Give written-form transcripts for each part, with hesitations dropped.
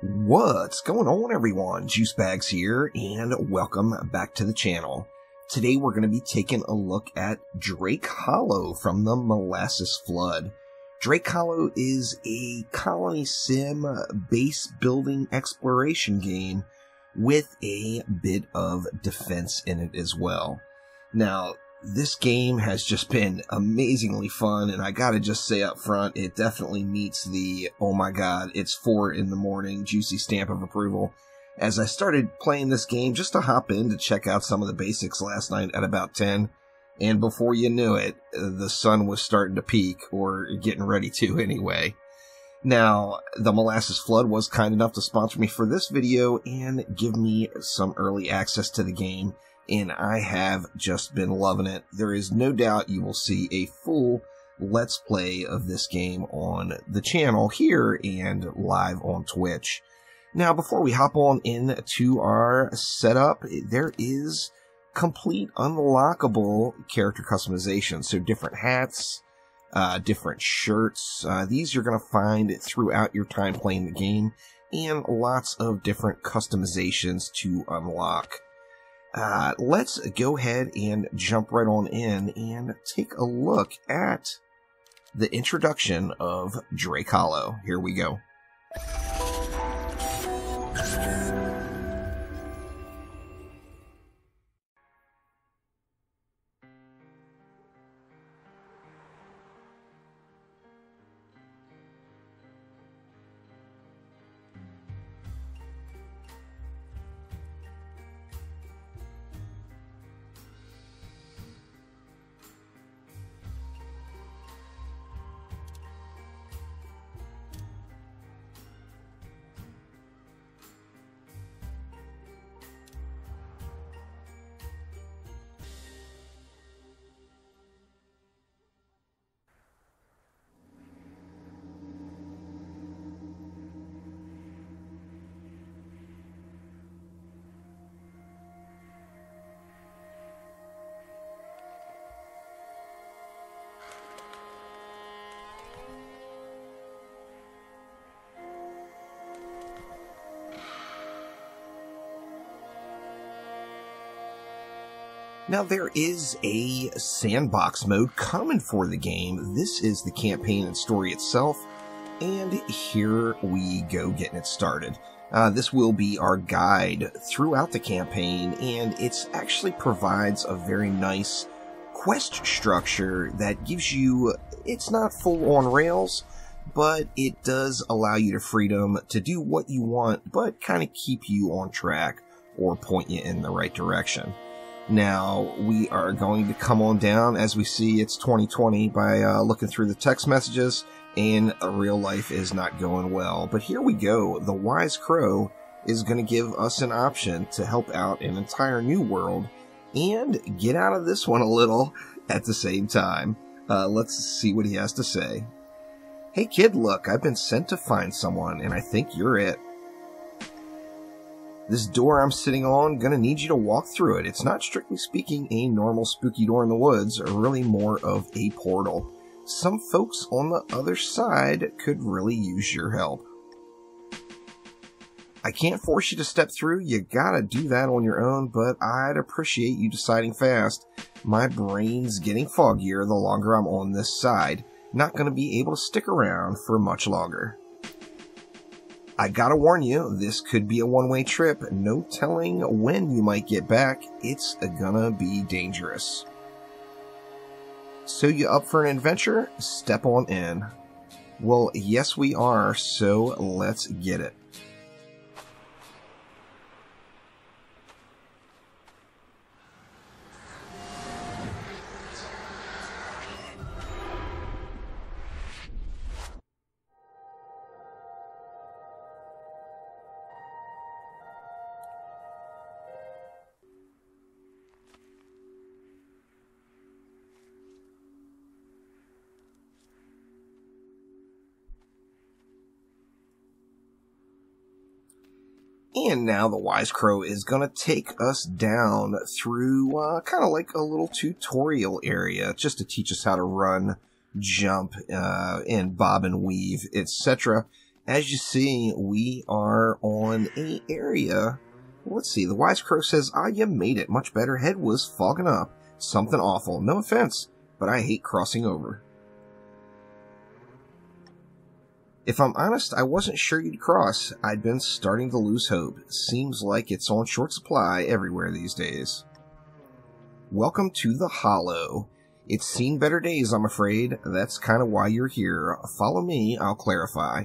What's going on, everyone? Juicebags here, and welcome back to the channel. Today we're going to be taking a look at Drake Hollow from the Molasses Flood. Drake Hollow is a colony sim base building exploration game with a bit of defense in it as well. Now, this game has just been amazingly fun, and I gotta just say up front, it definitely meets the, oh my god, it's 4 in the morning, juicy stamp of approval. As I started playing this game just to hop in to check out some of the basics last night at about 10, and before you knew it, the sun was starting to peak, or getting ready to anyway. Now, the Molasses Flood was kind enough to sponsor me for this video and give me some early access to the game, and I have just been loving it. There is no doubt you will see a full Let's Play of this game on the channel here and live on Twitch. Now, before we hop on into our setup, there is complete unlockable character customization. So different hats, different shirts. These you're going to find throughout your time playing the game, and lots of different customizations to unlock. Let's go ahead and jump right on in and take a look at the introduction of Drake Hollow. Here we go. Now, there is a sandbox mode coming for the game. This is the campaign and story itself, and here we go getting it started. This will be our guide throughout the campaign, and it actually provides a very nice quest structure that gives you, it's not full on rails, but it does allow you the freedom to do what you want, but kind of keep you on track or point you in the right direction. Now, we are going to come on down, as we see it's 2020, by looking through the text messages, and real life is not going well. But here we go. The Wise Crow is going to give us an option to help out an entire new world and get out of this one a little at the same time. Let's see what he has to say. Hey kid, look, I've been sent to find someone, and I think you're it. This door I'm sitting on, gonna need you to walk through it. It's not strictly speaking a normal spooky door in the woods, or really more of a portal. Some folks on the other side could really use your help. I can't force you to step through, you gotta do that on your own, but I'd appreciate you deciding fast. My brain's getting foggier the longer I'm on this side. Not gonna be able to stick around for much longer. I gotta warn you, this could be a one-way trip. No telling when you might get back. It's gonna be dangerous. So you up for an adventure? Step on in. Well, yes we are, so let's get it. And now the Wise Crow is going to take us down through kind of like a little tutorial area just to teach us how to run, jump, and bob and weave, etc. as you see, we are on an area. Let's see, the Wise Crow says, "Ah, you made it. Much better. Head was fogging up. Something awful. No offense, but I hate crossing over." If I'm honest, I wasn't sure you'd cross. I'd been starting to lose hope. Seems like it's on short supply everywhere these days. Welcome to the Hollow. It's seen better days, I'm afraid. That's kind of why you're here. Follow me, I'll clarify.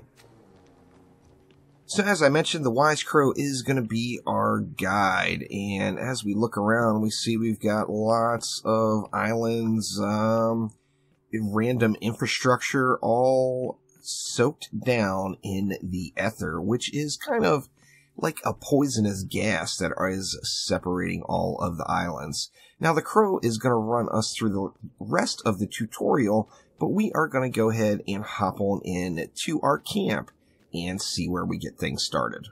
So as I mentioned, the Wise Crow is going to be our guide. And as we look around, we see we've got lots of islands, random infrastructure, all soaked down in the ether, which is kind of like a poisonous gas that is separating all of the islands. Now the Crow is going to run us through the rest of the tutorial, but we are going to go ahead and hop on in to our camp and see where we get things started.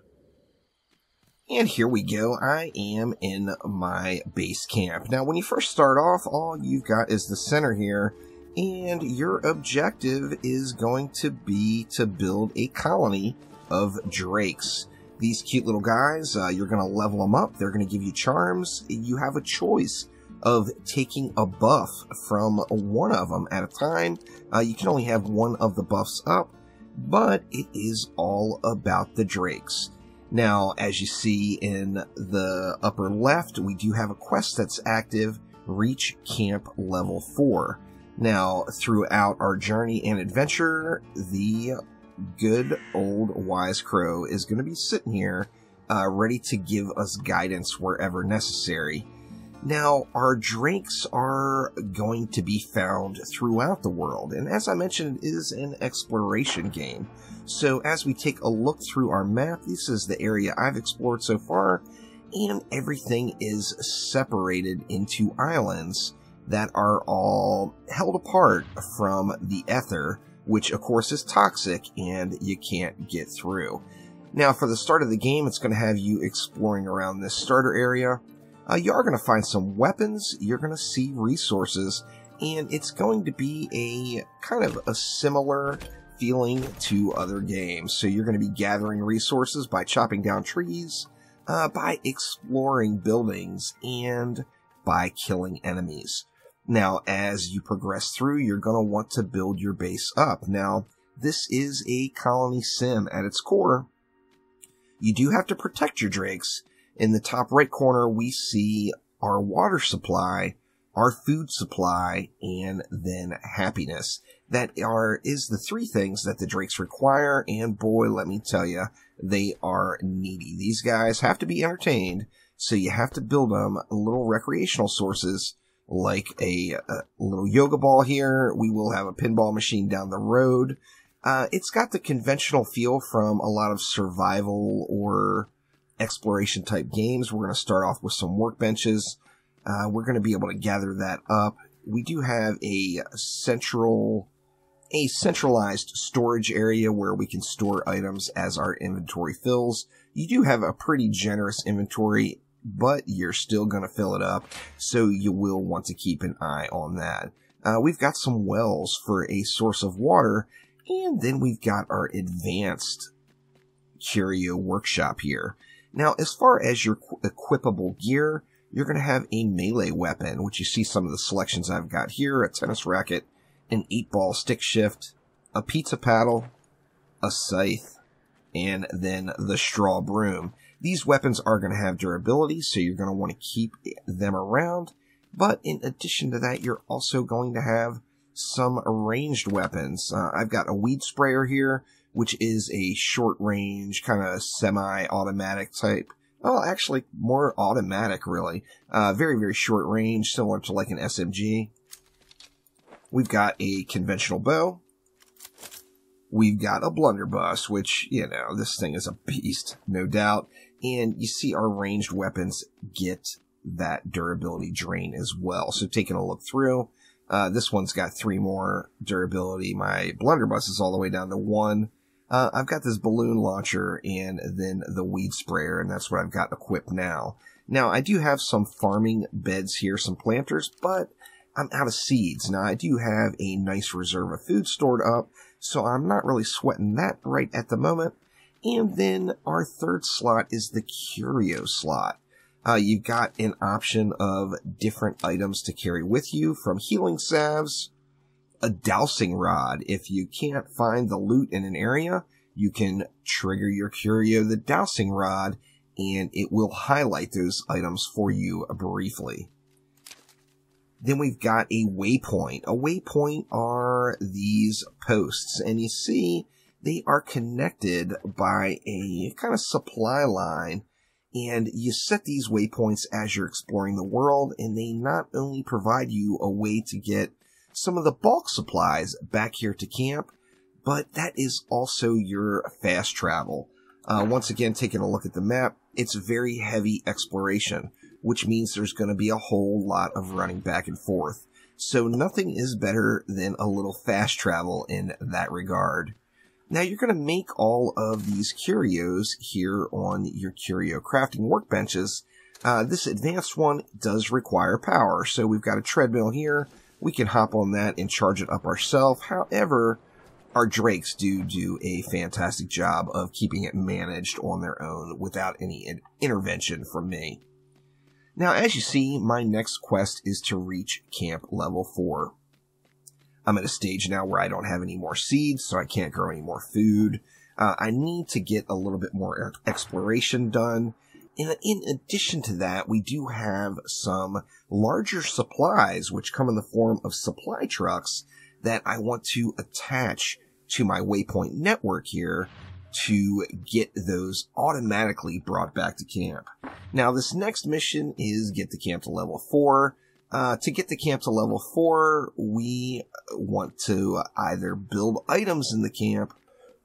And here we go. I am in my base camp. Now when you first start off, all you've got is the center here, and your objective is going to be to build a colony of drakes. These cute little guys, you're going to level them up. They're going to give you charms. You have a choice of taking a buff from one of them at a time. You can only have one of the buffs up, but it is all about the drakes. Now, as you see in the upper left, we do have a quest that's active, Reach Camp Level 4. Now, throughout our journey and adventure, the good old Wise Crow is going to be sitting here, ready to give us guidance wherever necessary. Now, our drakes are going to be found throughout the world, and as I mentioned, it is an exploration game. So as we take a look through our map, this is the area I've explored so far, and everything is separated into islands that are all held apart from the ether, which of course is toxic and you can't get through. Now for the start of the game, it's going to have you exploring around this starter area. You are going to find some weapons, you're going to see resources, and it's going to be a kind of a similar feeling to other games. So you're going to be gathering resources by chopping down trees, by exploring buildings, and by killing enemies. Now, as you progress through, you're going to want to build your base up. Now, this is a colony sim at its core. You do have to protect your drakes. In the top right corner, we see our water supply, our food supply, and then happiness. That is the three things that the drakes require, and boy, let me tell you, they are needy. These guys have to be entertained, so you have to build them little recreational sources, like a little yoga ball here. We will have a pinball machine down the road. It's got the conventional feel from a lot of survival or exploration type games. We're going to start off with some workbenches. We're going to be able to gather that up. We do have a centralized storage area where we can store items as our inventory fills. You do have a pretty generous inventory, but you're still going to fill it up, so you will want to keep an eye on that. We've got some wells for a source of water, and then we've got our advanced curio workshop here. Now, as far as your equippable gear, you're going to have a melee weapon, which you see some of the selections I've got here: a tennis racket, an 8-ball stick shift, a pizza paddle, a scythe, and then the straw broom. These weapons are going to have durability, so you're going to want to keep them around. But in addition to that, you're also going to have some ranged weapons. I've got a weed sprayer here, which is a short-range, kind of semi-automatic type. Well, actually, more automatic, really. Very, very short range, similar to like an SMG. We've got a conventional bow. We've got a blunderbuss, which, you know, this thing is a beast, no doubt. And you see our ranged weapons get that durability drain as well. So taking a look through, this one's got 3 more durability. My blunderbuss is all the way down to 1. I've got this balloon launcher and then the weed sprayer, and that's what I've got equipped now. Now, I do have some farming beds here, some planters, but I'm out of seeds. Now, I do have a nice reserve of food stored up, so I'm not really sweating that right at the moment. And then our third slot is the curio slot. You've got an option of different items to carry with you, from healing salves, a dowsing rod. If you can't find the loot in an area, you can trigger your curio, the dowsing rod, and it will highlight those items for you briefly. Then we've got a waypoint. A waypoint are these posts, and you see they are connected by a kind of supply line, and you set these waypoints as you're exploring the world, and they not only provide you a way to get some of the bulk supplies back here to camp, but that is also your fast travel. Once again, taking a look at the map, it's very heavy exploration, which means there's going to be a whole lot of running back and forth. So nothing is better than a little fast travel in that regard. Now you're going to make all of these curios here on your curio crafting workbenches. This advanced one does require power, so we've got a treadmill here. We can hop on that and charge it up ourselves. However, our drakes do a fantastic job of keeping it managed on their own without any intervention from me. Now, as you see, my next quest is to reach camp level 4. I'm at a stage now where I don't have any more seeds, so I can't grow any more food. I need to get a little bit more exploration done. And in addition to that, we do have some larger supplies, which come in the form of supply trucks, that I want to attach to my waypoint network here to get those automatically brought back to camp. Now, this next mission is get the camp to level 4. To get the camp to level 4, we want to either build items in the camp,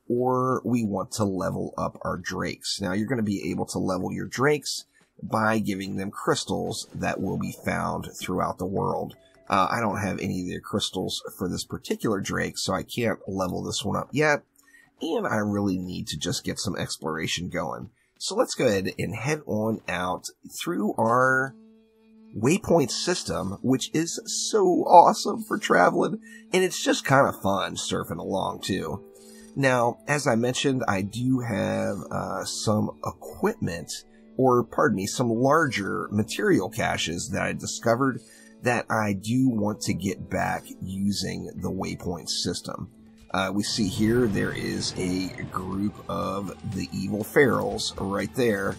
or we want to level up our drakes. Now, you're going to be able to level your drakes by giving them crystals that will be found throughout the world. I don't have any of the crystals for this particular drake, so I can't level this one up yet, and I really need to just get some exploration going. So let's go ahead and head on out through our waypoint system, which is so awesome for traveling, and it's just kind of fun surfing along too. Now, as I mentioned, I do have some equipment, or pardon me, some larger material caches that I discovered that I do want to get back using the waypoint system. We see here there is a group of the evil ferals right there,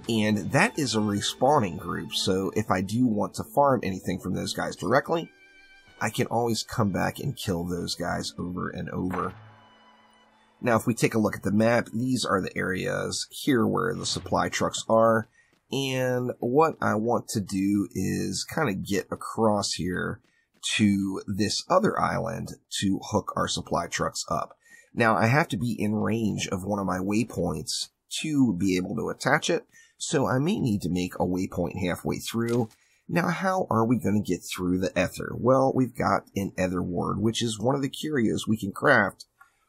and that is a respawning group, so if I do want to farm anything from those guys directly, I can always come back and kill those guys over and over. Now, if we take a look at the map, these are the areas here where the supply trucks are, and what I want to do is kind of get across here to this other island to hook our supply trucks up. Now, I have to be in range of one of my waypoints to be able to attach it, so I may need to make a waypoint halfway through. Now, how are we going to get through the ether? Well, we've got an ether ward, which is one of the curios we can craft.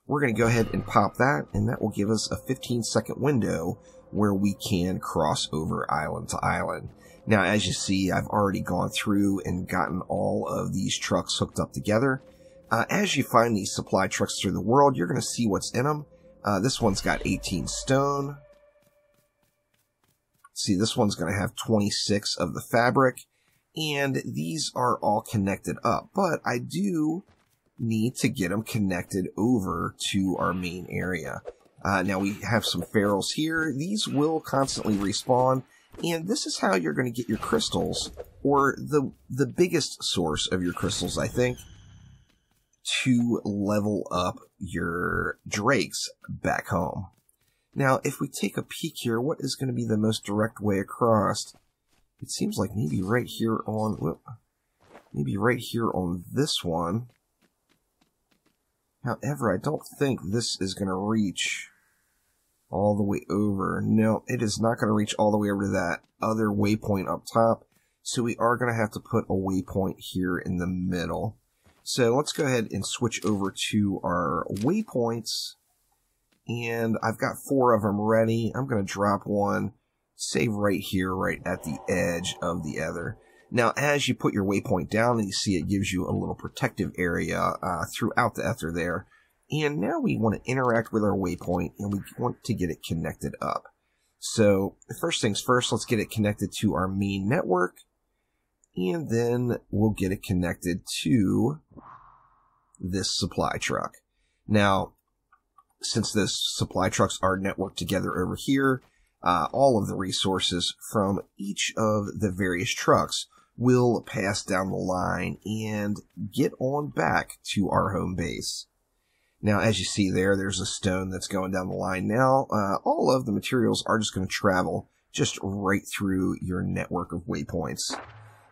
We're going to go ahead and pop that, and that will give us a 15-second window where we can cross over island to island. Now, as you see, I've already gone through and gotten all of these trucks hooked up together. As you find these supply trucks through the world, you're going to see what's in them. This one's got 18 stone. See, this one's going to have 26 of the fabric. And these are all connected up. But I do need to get them connected over to our main area. Now we have some ferals here. These will constantly respawn, and this is how you're going to get your crystals, or the biggest source of your crystals, I think, to level up your drakes back home. Now, if we take a peek here, what is going to be the most direct way across? It seems like maybe right here on, this one. However, I don't think this is going to reach all the way over. No, it is not going to reach all the way over to that other waypoint up top. So we are going to have to put a waypoint here in the middle. So let's go ahead and switch over to our waypoints. And I've got 4 of them ready. I'm going to drop one, say right here, right at the edge of the ether. Now, as you put your waypoint down, and you see it gives you a little protective area throughout the ether there. And now we want to interact with our waypoint, and we want to get it connected up. So first things first, let's get it connected to our main network, and then we'll get it connected to this supply truck. Now, since those supply trucks are networked together over here, all of the resources from each of the various trucks will pass down the line and get on back to our home base. Now, as you see there, there's a stone that's going down the line now. All of the materials are just going to travel just right through your network of waypoints.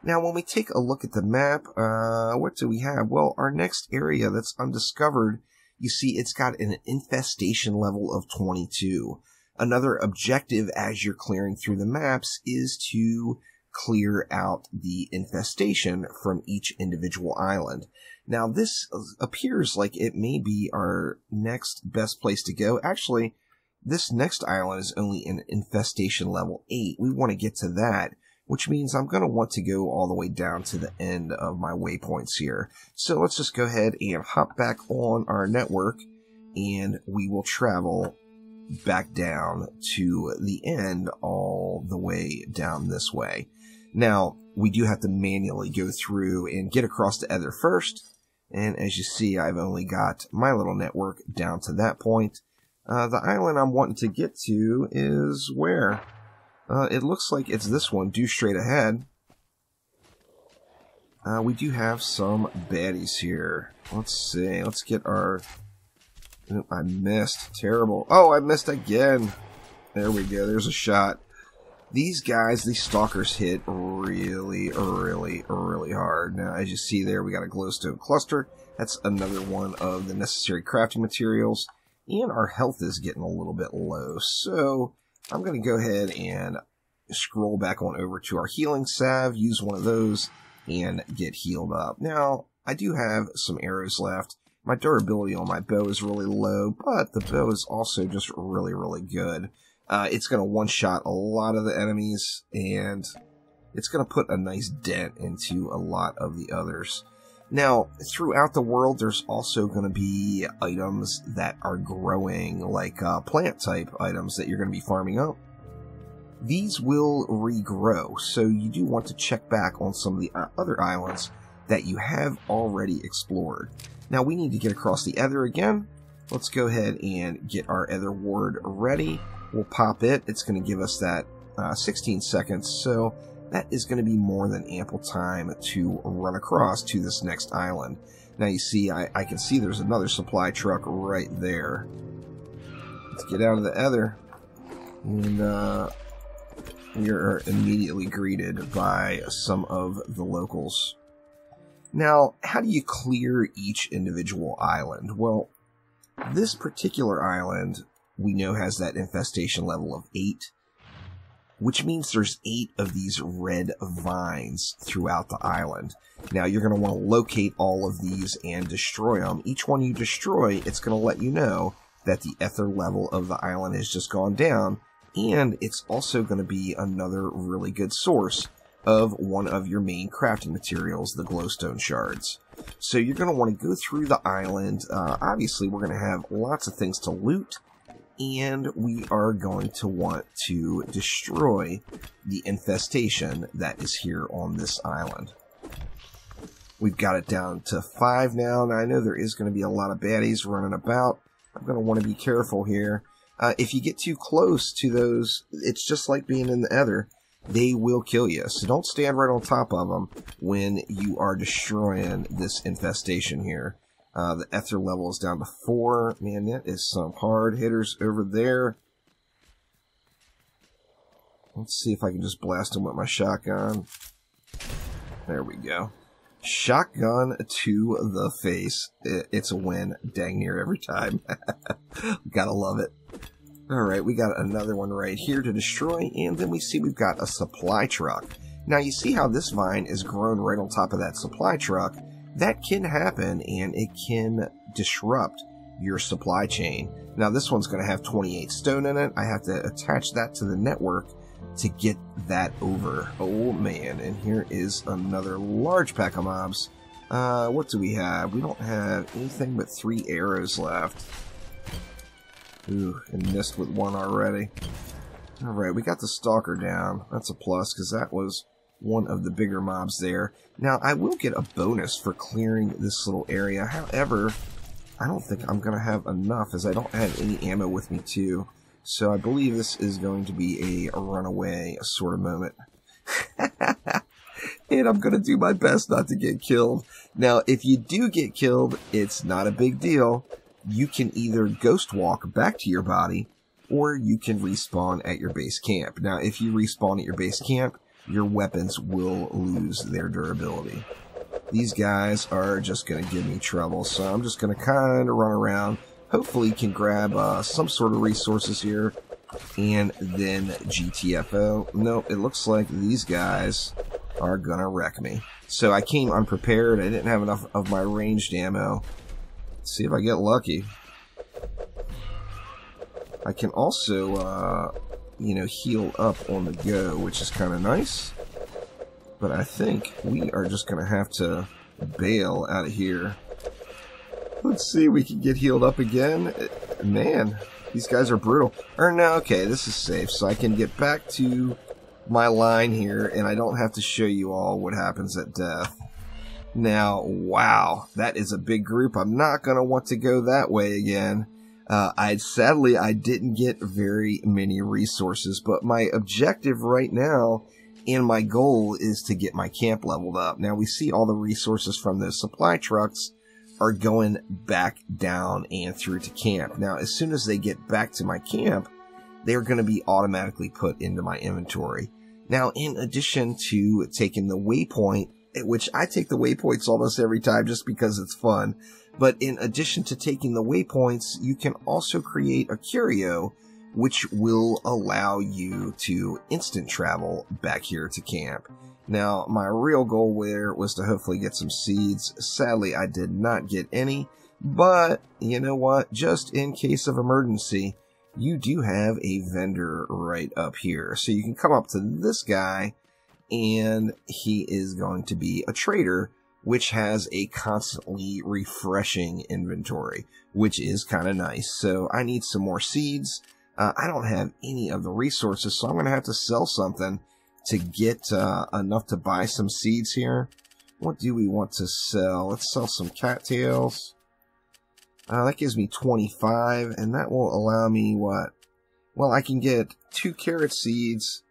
Now, when we take a look at the map, what do we have? Well, our next area that's undiscovered, you see it's got an infestation level of 22. Another objective as you're clearing through the maps is to clear out the infestation from each individual island. Now, this appears like it may be our next best place to go. Actually, this next island is only an infestation level 8. We want to get to that, which means I'm going to want to go all the way down to the end of my waypoints here. So let's just go ahead and hop back on our network, and we will travel back down to the end all the way down this way. Now, we do have to manually go through and get across the Ether first, and as you see, I've only got my little network down to that point. The island I'm wanting to get to is where? It looks like it's this one, due straight ahead. We do have some baddies here. Let's see, let's get our... Oh, I missed. Terrible. Oh, I missed again. There we go. There's a shot. These guys, these stalkers, hit really hard. Now, as you see there, we got a glowstone cluster. That's another one of the necessary crafting materials. And our health is getting a little bit low. So, I'm going to go ahead and scroll back on over to our healing salve, use one of those, and get healed up. Now, I do have some arrows left. My durability on my bow is really low, but the bow is also just really good. It's going to one-shot a lot of the enemies, and it's going to put a nice dent into a lot of the others. Now, throughout the world, there's also going to be items that are growing, like plant-type items that you're going to be farming up. These will regrow, so you do want to check back on some of the other islands that you have already explored. Now, we need to get across the Ether again. Let's go ahead and get our Ether ward ready. We'll pop it. It's going to give us that 16 seconds, so that is going to be more than ample time to run across to this next island. Now, you see, I can see there's another supply truck right there. Let's get out of the Ether, and we are immediately greeted by some of the locals. Now, how do you clear each individual island? Well, this particular island, we know, has that infestation level of 8, which means there's 8 of these red vines throughout the island. Now, you're going to want to locate all of these and destroy them. Each one you destroy, it's going to let you know that the ether level of the island has just gone down, and it's also going to be another really good source of one of your main crafting materials, the glowstone shards. So you're going to want to go through the island. Obviously, we're going to have lots of things to loot, and we are going to want to destroy the infestation that is here on this island. We've got it down to 5 now, and I know there is going to be a lot of baddies running about. I'm going to want to be careful here. If you get too close to those, it's just like being in the Ether. They will kill you, so don't stand right on top of them when you are destroying this infestation here. The ether level is down to 4. Man, that is some hard hitters over there. Let's see if I can just blast them with my shotgun. There we go. Shotgun to the face. It's a win dang near every time. Gotta love it. Alright, we got another one right here to destroy, and then we see we've got a supply truck. Now, you see how this vine is grown right on top of that supply truck? That can happen, and it can disrupt your supply chain. Now, this one's going to have 28 stone in it. I have to attach that to the network to get that over. Oh, man, and here is another large pack of mobs What do we have? We don't have anything but 3 arrows left. Ooh, and missed with 1 already. Alright, we got the stalker down. That's a plus, because that was one of the bigger mobs there. Now, I will get a bonus for clearing this little area. However, I don't think I'm going to have enough, as I don't have any ammo with me, too. So I believe this is going to be a runaway sort of moment. And I'm going to do my best not to get killed. Now, if you do get killed, it's not a big deal. You can either ghost walk back to your body, or you can respawn at your base camp. Now, if you respawn at your base camp, your weapons will lose their durability. These guys are just going to give me trouble, so I'm just going to kind of run around. Hopefully can grab some sort of resources here, and then GTFO. Nope, it looks like these guys are going to wreck me. So I came unprepared. I didn't have enough of my ranged ammo. Let's see if I get lucky. I can also, you know, heal up on the go, which is kind of nice. But I think we are just going to have to bail out of here. Let's see if we can get healed up again. Man, these guys are brutal. Or no, okay, this is safe. So I can get back to my line here, and I don't have to show you all what happens at death. Now, wow, that is a big group. I'm not going to want to go that way again. Sadly, I didn't get very many resources, but my objective right now and my goal is to get my camp leveled up. Now, we see all the resources from those supply trucks are going back down and through to camp. Now, as soon as they get back to my camp, they're going to be automatically put into my inventory. Now, in addition to taking the waypoint, which I take the waypoints almost every time just because it's fun, but in addition to taking the waypoints, you can also create a curio, which will allow you to instant travel back here to camp. Now, my real goal there was to hopefully get some seeds. Sadly, I did not get any, but you know what? Just in case of emergency, you do have a vendor right up here. So you can come up to this guy, and he is going to be a trader, which has a constantly refreshing inventory, which is kind of nice. So I need some more seeds. I don't have any of the resources, so I'm going to have to sell something to get enough to buy some seeds here. What do we want to sell? Let's sell some cattails. That gives me 25, and that will allow me what? Well, I can get 2 carrot seeds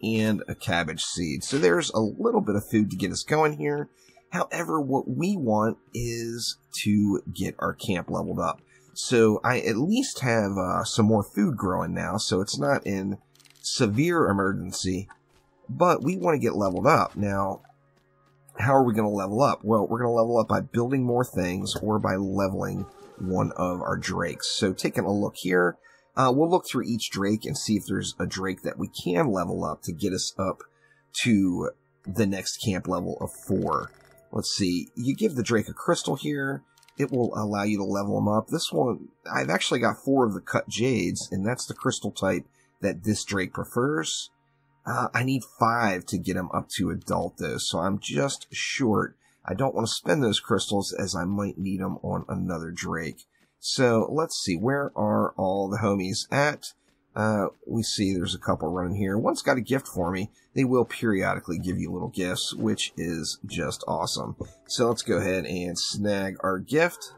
and a cabbage seed. So there's a little bit of food to get us going here. However, what we want is to get our camp leveled up. So I at least have some more food growing now, so it's not in severe emergency, but we want to get leveled up. Now, how are we going to level up? Well, we're going to level up by building more things or by leveling one of our drakes. So taking a look here, we'll look through each drake and see if there's a drake that we can level up to get us up to the next camp level of 4. Let's see, you give the drake a crystal here. It will allow you to level them up. This one, I've actually got 4 of the cut jades, and that's the crystal type that this drake prefers. I need 5 to get him up to adult, though, so I'm just short. I don't want to spend those crystals, as I might need them on another drake. So, let's see, where are all the homies at? We see there's a couple running here. One's got a gift for me. They will periodically give you little gifts, which is just awesome. So let's go ahead and snag our gift.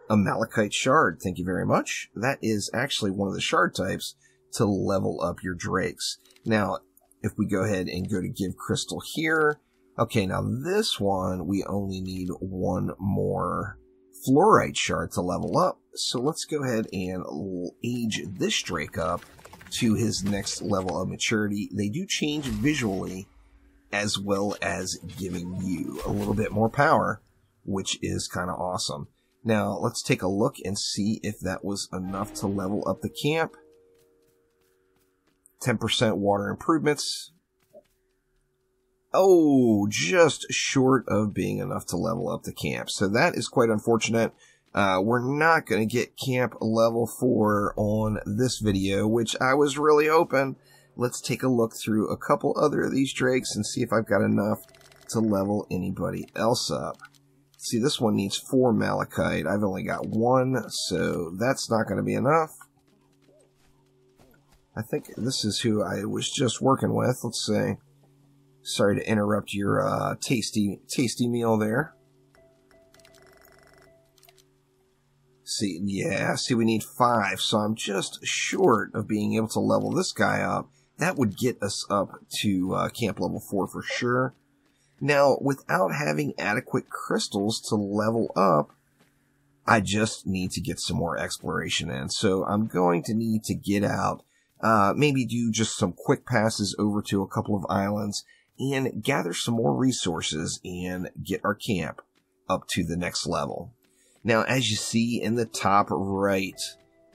A malachite shard. Thank you very much. That is actually one of the shard types to level up your drakes. Now, if we go ahead and go to give crystal here. Okay, now this one, we only need 1 more fluorite shard to level up. So let's go ahead and age this drake up to his next level of maturity. They do change visually, as well as giving you a little bit more power, which is kind of awesome. Now, let's take a look and see if that was enough to level up the camp. 10% water improvements. Oh, just short of being enough to level up the camp. So that is quite unfortunate. We're not going to get camp level 4 on this video, which I was really hoping. Let's take a look through a couple other of these drakes and see if I've got enough to level anybody else up. See, this one needs 4 malachite. I've only got 1, so that's not going to be enough. I think this is who I was just working with. Let's see. Sorry to interrupt your tasty meal there. See, yeah, see, we need 5, so I'm just short of being able to level this guy up. That would get us up to camp level 4 for sure. Now, without having adequate crystals to level up, I just need to get some more exploration in. So I'm going to need to get out, maybe do just some quick passes over to a couple of islands and gather some more resources and get our camp up to the next level. Now, as you see in the top right,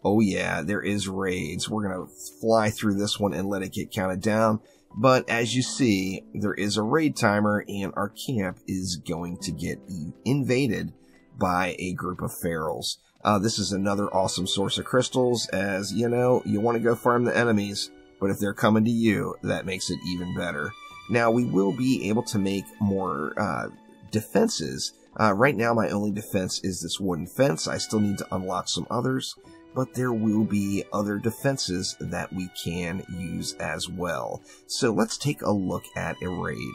oh yeah, there is raids. We're going to fly through this one and let it get counted down. But as you see, there is a raid timer and our camp is going to get invaded by a group of ferals. This is another awesome source of crystals, as you know, you want to go farm the enemies, but if they're coming to you, that makes it even better. Now, we will be able to make more defenses. Right now, my only defense is this wooden fence. I still need to unlock some others, but there will be other defenses that we can use as well. So let's take a look at a raid.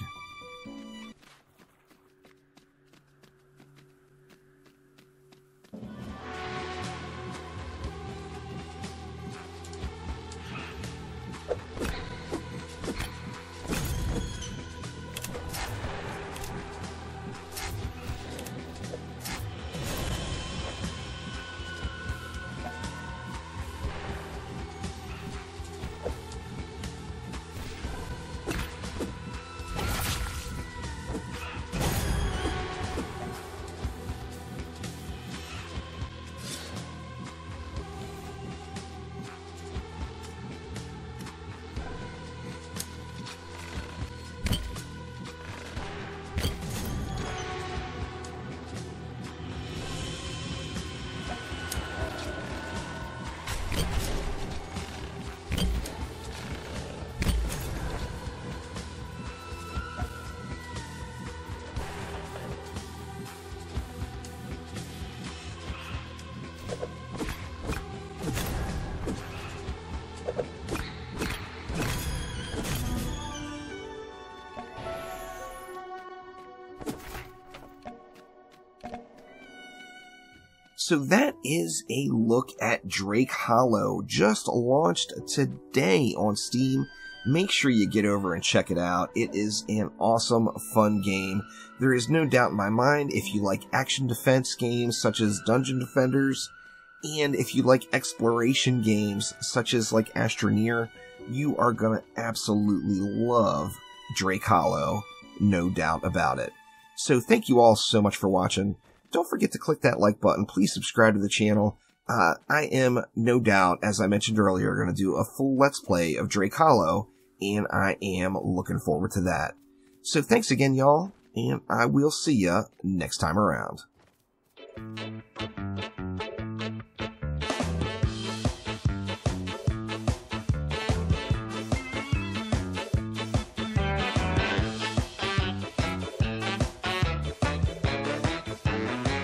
So that is a look at Drake Hollow, just launched today on Steam. Make sure you get over and check it out. It is an awesome, fun game. There is no doubt in my mind, if you like action defense games such as Dungeon Defenders, and if you like exploration games such as like Astroneer, you are going to absolutely love Drake Hollow, no doubt about it. So thank you all so much for watching. Don't forget to click that like button. Please subscribe to the channel. I am, no doubt, as I mentioned earlier, going to do a full Let's Play of Drake Hollow, and I am looking forward to that. So thanks again, y'all, and I will see ya next time around.